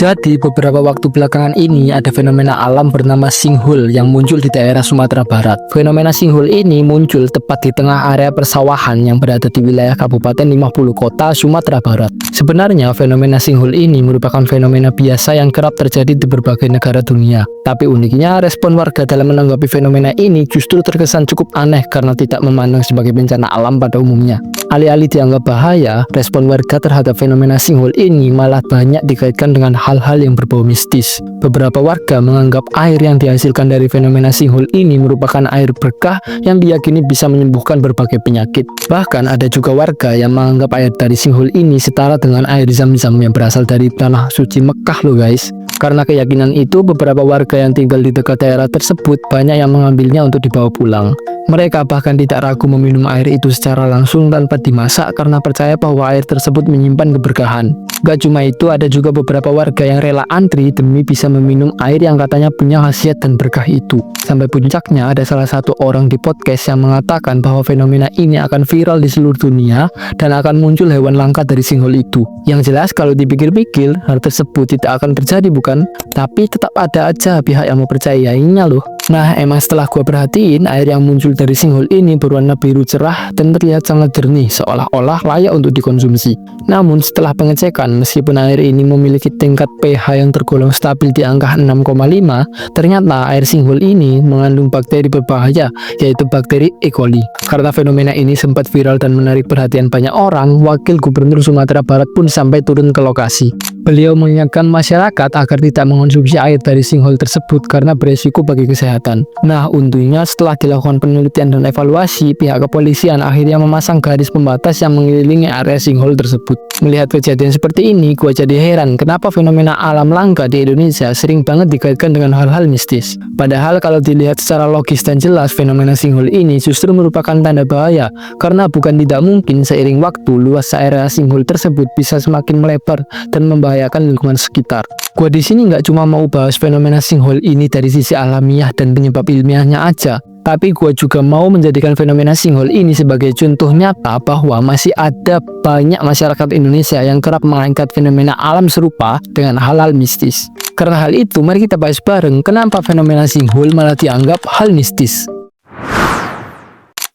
Jadi beberapa waktu belakangan ini ada fenomena alam bernama sinkhole yang muncul di daerah Sumatera Barat. Fenomena sinkhole ini muncul tepat di tengah area persawahan yang berada di wilayah Kabupaten 50 Kota, Sumatera Barat. Sebenarnya fenomena sinkhole ini merupakan fenomena biasa yang kerap terjadi di berbagai negara dunia. Tapi uniknya respon warga dalam menanggapi fenomena ini justru terkesan cukup aneh karena tidak memandang sebagai bencana alam pada umumnya. Alih-alih dianggap bahaya, respon warga terhadap fenomena sinkhole ini malah banyak dikaitkan dengan hal-hal yang berbau mistis. Beberapa warga menganggap air yang dihasilkan dari fenomena sinkhole ini merupakan air berkah yang diyakini bisa menyembuhkan berbagai penyakit. Bahkan ada juga warga yang menganggap air dari sinkhole ini setara dengan air zam-zam yang berasal dari tanah suci Mekah loh guys. Karena keyakinan itu, beberapa warga yang tinggal di dekat daerah tersebut banyak yang mengambilnya untuk dibawa pulang. Mereka bahkan tidak ragu meminum air itu secara langsung tanpa dimasak karena percaya bahwa air tersebut menyimpan keberkahan. Gak cuma itu, ada juga beberapa warga yang rela antri demi bisa meminum air yang katanya punya khasiat dan berkah itu. Sampai puncaknya ada salah satu orang di podcast yang mengatakan bahwa fenomena ini akan viral di seluruh dunia dan akan muncul hewan langka dari sinkhole itu. Yang jelas kalau dipikir-pikir, hal tersebut tidak akan terjadi bukan? Tapi tetap ada aja pihak yang mempercayainya loh. Nah, emang setelah gua perhatiin, air yang muncul dari sinkhole ini berwarna biru cerah dan terlihat sangat jernih, seolah-olah layak untuk dikonsumsi. Namun setelah pengecekan, meskipun air ini memiliki tingkat pH yang tergolong stabil di angka 6,5, ternyata air sinkhole ini mengandung bakteri berbahaya, yaitu bakteri E. coli. Karena fenomena ini sempat viral dan menarik perhatian banyak orang, Wakil Gubernur Sumatera Barat pun sampai turun ke lokasi. Beliau mengingatkan masyarakat agar tidak mengonsumsi air dari sinkhole tersebut karena beresiko bagi kesehatan. Nah, untungnya setelah dilakukan penelitian dan evaluasi, pihak kepolisian akhirnya memasang garis pembatas yang mengelilingi area sinkhole tersebut. Melihat kejadian seperti ini, gua jadi heran kenapa fenomena alam langka di Indonesia sering banget dikaitkan dengan hal-hal mistis. Padahal kalau dilihat secara logis dan jelas, fenomena sinkhole ini justru merupakan tanda bahaya, karena bukan tidak mungkin seiring waktu luas area sinkhole tersebut bisa semakin melebar dan membahayakan lingkungan sekitar. Gua di sini nggak cuma mau bahas fenomena sinkhole ini dari sisi alamiah dan penyebab ilmiahnya aja, tapi gue juga mau menjadikan fenomena sinkhole ini sebagai contoh nyata bahwa masih ada banyak masyarakat Indonesia yang kerap mengangkat fenomena alam serupa dengan hal-hal mistis. Karena hal itu, mari kita bahas bareng kenapa fenomena sinkhole malah dianggap hal mistis.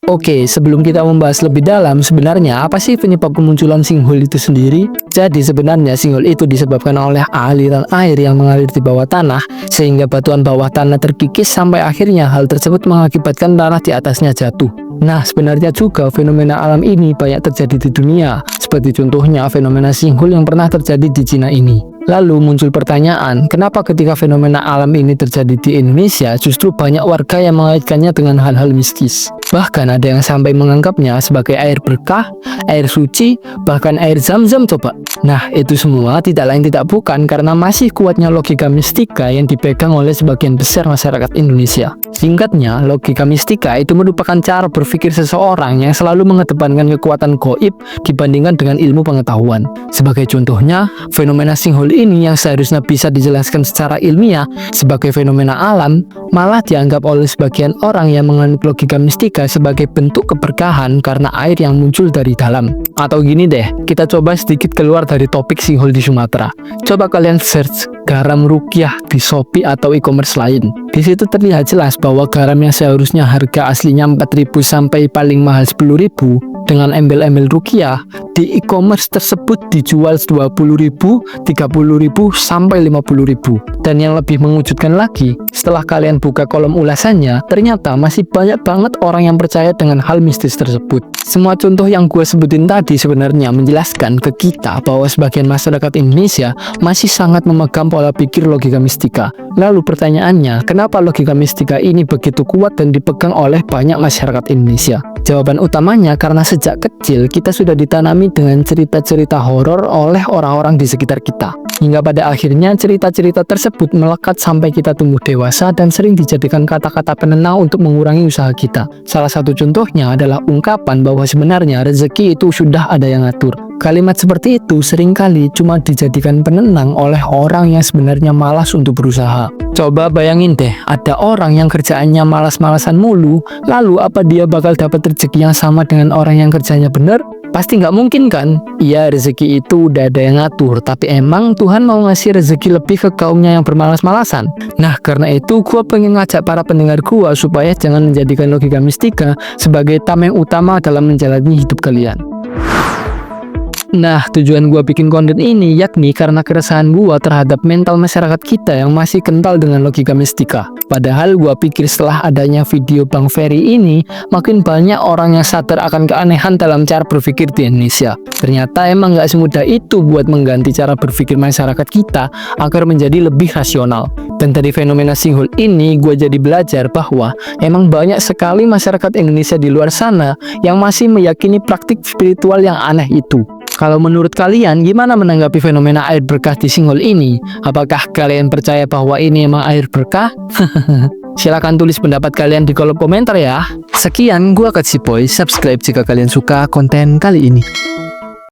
Oke, sebelum kita membahas lebih dalam, sebenarnya apa sih penyebab kemunculan sinkhole itu sendiri? Jadi sebenarnya sinkhole itu disebabkan oleh aliran air yang mengalir di bawah tanah, sehingga batuan bawah tanah terkikis sampai akhirnya hal tersebut mengakibatkan tanah di atasnya jatuh. Nah, sebenarnya juga fenomena alam ini banyak terjadi di dunia, seperti contohnya fenomena sinkhole yang pernah terjadi di Cina ini. Lalu muncul pertanyaan, kenapa ketika fenomena alam ini terjadi di Indonesia, justru banyak warga yang mengaitkannya dengan hal-hal mistis. Bahkan ada yang sampai menganggapnya sebagai air berkah, air suci, bahkan air zam-zam coba. Nah, itu semua tidak lain tidak bukan karena masih kuatnya logika mistika yang dipegang oleh sebagian besar masyarakat Indonesia. Singkatnya, logika mistika itu merupakan cara berpikir seseorang yang selalu mengedepankan kekuatan gaib dibandingkan dengan ilmu pengetahuan. Sebagai contohnya, fenomena sinkhole ini yang seharusnya bisa dijelaskan secara ilmiah sebagai fenomena alam, malah dianggap oleh sebagian orang yang menganut logika mistika sebagai bentuk keberkahan karena air yang muncul dari dalam. Atau gini deh, kita coba sedikit keluar dari topik sinkhole di Sumatera. Coba kalian search garam ruqyah di Shopee atau e-commerce lain. Di situ terlihat jelas bahwa garam yang seharusnya harga aslinya 4.000 sampai paling mahal 10.000 dengan embel-embel ruqyah, di e-commerce tersebut dijual 20.000, 30.000 sampai 50.000. Dan yang lebih mengejutkan lagi, setelah kalian buka kolom ulasannya, ternyata masih banyak banget orang yang percaya dengan hal mistis tersebut. Semua contoh yang gue sebutin tadi sebenarnya menjelaskan ke kita bahwa sebagian masyarakat Indonesia masih sangat memegang pola pikir logika mistika. Lalu pertanyaannya, kenapa logika mistika ini begitu kuat dan dipegang oleh banyak masyarakat Indonesia? Jawaban utamanya karena sejak kecil kita sudah ditanami dengan cerita-cerita horor oleh orang-orang di sekitar kita. Hingga pada akhirnya cerita-cerita tersebut melekat sampai kita tumbuh dewasa dan sering dijadikan kata-kata penenang untuk mengurangi usaha kita. Salah satu contohnya adalah ungkapan bahwa sebenarnya rezeki itu sudah ada yang ngatur. Kalimat seperti itu seringkali cuma dijadikan penenang oleh orang yang sebenarnya malas untuk berusaha. Coba bayangin deh, ada orang yang kerjaannya malas-malasan mulu, lalu apa dia bakal dapat rezeki yang sama dengan orang yang kerjanya benar? Pasti nggak mungkin kan? Iya, rezeki itu udah ada yang ngatur, tapi emang Tuhan mau ngasih rezeki lebih ke kaumnya yang bermalas-malasan. Nah, karena itu gua pengen ngajak para pendengar gua supaya jangan menjadikan logika mistika sebagai tameng utama dalam menjalani hidup kalian. Nah, tujuan gua bikin konten ini yakni karena keresahan gua terhadap mental masyarakat kita yang masih kental dengan logika mistika. Padahal gua pikir setelah adanya video Bang Ferry ini, makin banyak orang yang sadar akan keanehan dalam cara berpikir di Indonesia. Ternyata emang nggak semudah itu buat mengganti cara berpikir masyarakat kita agar menjadi lebih rasional. Dan dari fenomena sinkhole ini, gua jadi belajar bahwa emang banyak sekali masyarakat Indonesia di luar sana yang masih meyakini praktik spiritual yang aneh itu. Kalau menurut kalian, gimana menanggapi fenomena air berkah di sinkhole ini? Apakah kalian percaya bahwa ini emang air berkah? Silahkan tulis pendapat kalian di kolom komentar ya. Sekian, gua Katsipoy. Subscribe jika kalian suka konten kali ini.